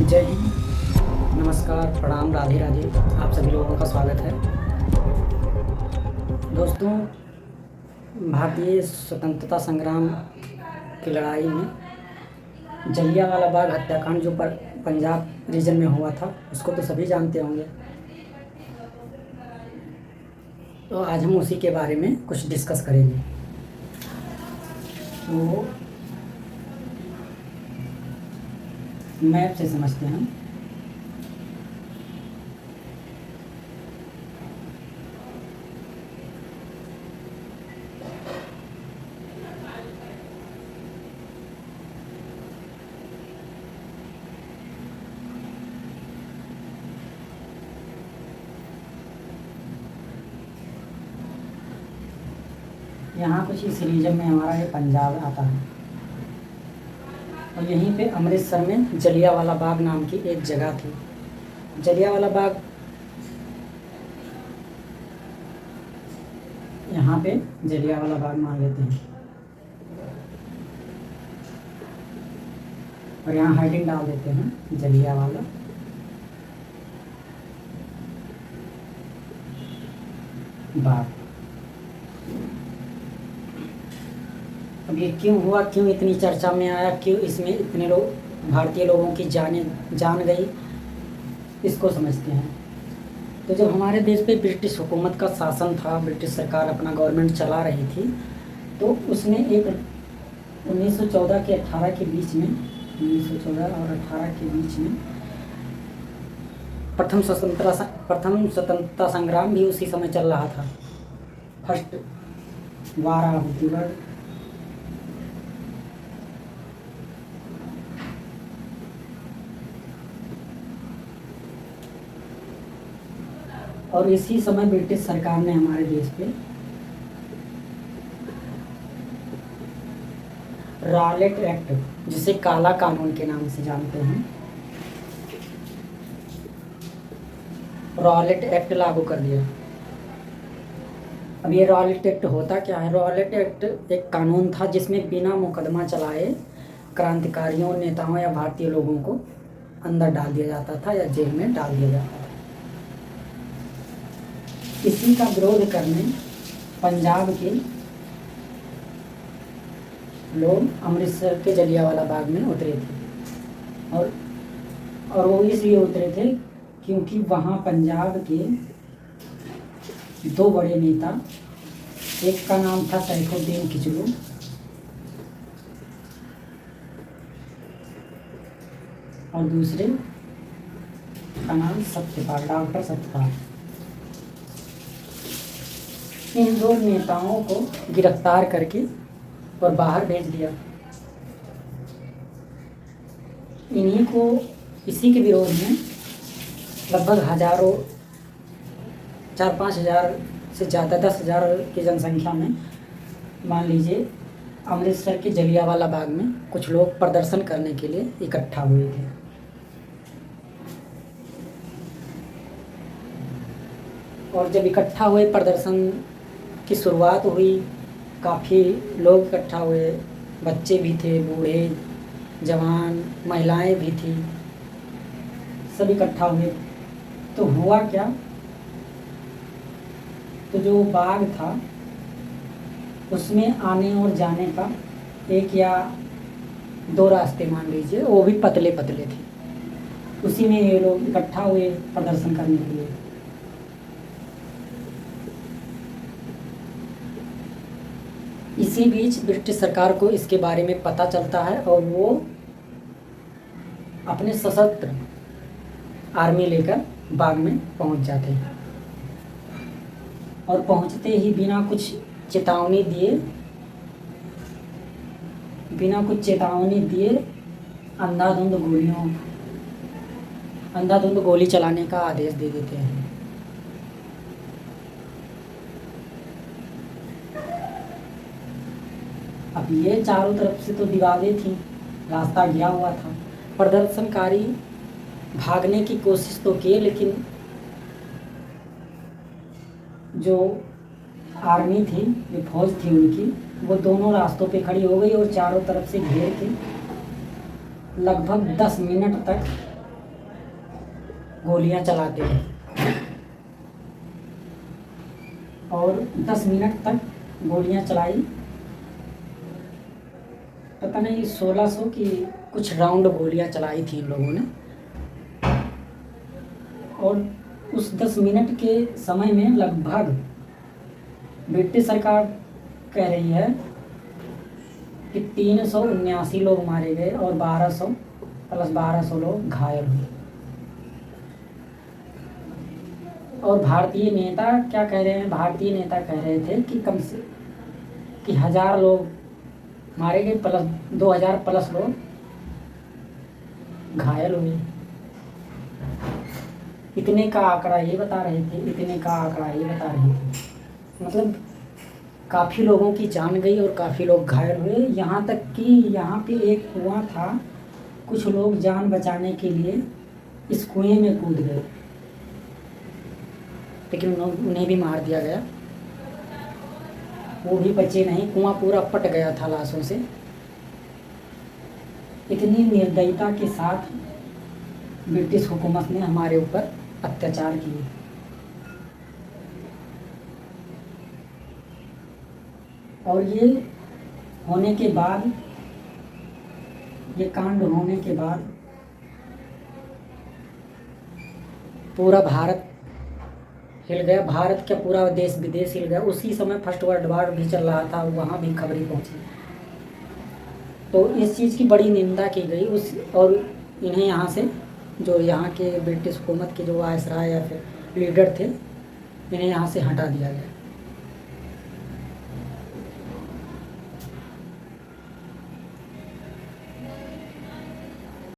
जय हिंद, नमस्कार, प्रणाम, राधे राधे। आप सभी लोगों का स्वागत है। दोस्तों, भारतीय स्वतंत्रता संग्राम की लड़ाई में जलियांवाला बाग हत्याकांड जो पंजाब रीजन में हुआ था, उसको तो सभी जानते होंगे। तो आज हम उसी के बारे में कुछ डिस्कस करेंगे। तो मैप से समझते हैं। यहाँ कुछ इस रीजन में हमारा ये पंजाब आता है और यहीं पे अमृतसर में जलियांवाला बाग नाम की एक जगह थी। जलियांवाला बाग यहाँ पे जलियांवाला बाग मान लेते हैं और यहाँ हेडिंग डाल देते हैं जलियांवाला बाग। अब ये क्यों हुआ, क्यों इतनी चर्चा में आया, क्यों इसमें इतने लोग भारतीय लोगों की जान गई, इसको समझते हैं। तो जब हमारे देश पे ब्रिटिश हुकूमत का शासन था, ब्रिटिश सरकार अपना गवर्नमेंट चला रही थी, तो उसने एक 1914 के 18 के बीच में 1914 और 18 के बीच में प्रथम स्वतंत्रता संग्राम भी उसी समय चल रहा था। First war of the world. और इसी समय ब्रिटिश सरकार ने हमारे देश पे रॉलेट एक्ट, जिसे काला कानून के नाम से जानते हैं, रॉलेट एक्ट लागू कर दिया। अब ये रॉलेट एक्ट होता क्या है? रॉलेट एक्ट एक कानून था जिसमें बिना मुकदमा चलाए क्रांतिकारियों, नेताओं या भारतीय लोगों को अंदर डाल दिया जाता था या जेल में डाल दिया जाता था। इसी का विरोध करने पंजाब के लोग अमृतसर के जलियांवाला बाग में उतरे थे और वो इसलिए उतरे थे क्योंकि वहाँ पंजाब के 2 बड़े नेता, एक का नाम था सैफुद्दीन किचलू और दूसरे का नाम सत्यपाल, डॉक्टर सत्यपाल। इन 2 नेताओं को गिरफ्तार करके और बाहर भेज दिया। इन्हीं को, इसी के विरोध में लगभग हजारों, 4-5 हज़ार से ज़्यादा, 10,000 की जनसंख्या में, मान लीजिए, अमृतसर के जलियांवाला बाग में कुछ लोग प्रदर्शन करने के लिए इकट्ठा हुए थे। और जब इकट्ठा हुए, प्रदर्शन की शुरुआत हुई, काफ़ी लोग इकट्ठा हुए, बच्चे भी थे, बूढ़े, जवान, महिलाएं भी थी, सब इकट्ठा हुए। तो हुआ क्या, तो जो बाग था उसमें आने और जाने का 1 या 2 रास्ते मान लीजिए, वो भी पतले पतले थे। उसी में ये लोग इकट्ठा हुए प्रदर्शन करने के लिए। इसी बीच ब्रिटिश सरकार को इसके बारे में पता चलता है और वो अपने सशस्त्र आर्मी लेकर बाग में पहुंच जाते हैं और पहुंचते ही बिना कुछ चेतावनी दिए अंधाधुंध गोली चलाने का आदेश दे देते हैं। अब ये चारों तरफ से तो दीवारें थी, रास्ता घिरा हुआ था। प्रदर्शनकारी भागने की कोशिश तो की, लेकिन जो आर्मी थी, जो फौज थी उनकी, वो दोनों रास्तों पे खड़ी हो गई और चारों तरफ से घेर के लगभग 10 मिनट तक गोलियां चलाते थे और 10 मिनट तक गोलियां चलाई। पता नहीं 1600 की कुछ राउंड गोलियां चलाई थी इन लोगों ने। और उस 10 मिनट के समय में लगभग ब्रिटिश सरकार कह रही है कि 379 लोग मारे गए और 1200 प्लस 1200 लोग घायल हुए। और भारतीय नेता क्या कह रहे हैं, भारतीय नेता कह रहे थे कि कम से कि 1000 लोग मारे गए प्लस 2000 प्लस लोग घायल हुए। इतने का आंकड़ा ये बता रहे थे, इतने का आंकड़ा ये बता रहे थे। मतलब काफ़ी लोगों की जान गई और काफ़ी लोग घायल हुए। यहाँ तक कि यहाँ पे एक कुआं था, कुछ लोग जान बचाने के लिए इस कुएं में कूद गए, लेकिन उन्हें भी मार दिया गया। वो भी बचे नहीं, कुआं पूरा पट गया था लाशों से। इतनी निर्दयता के साथ ब्रिटिश हुकूमत ने हमारे ऊपर अत्याचार किए। और ये होने के बाद, ये कांड होने के बाद पूरा भारत हिल गया। भारत क्या, पूरा देश विदेश हिल गया। उसी समय फर्स्ट वर्ल्ड वार भी चल रहा था, वहाँ भी खबरें पहुँची। तो इस चीज़ की बड़ी निंदा की गई उस, और इन्हें यहाँ से, जो यहाँ के ब्रिटिश हुकूमत के जो वायसराय या फिर लीडर थे, इन्हें यहाँ से हटा दिया गया।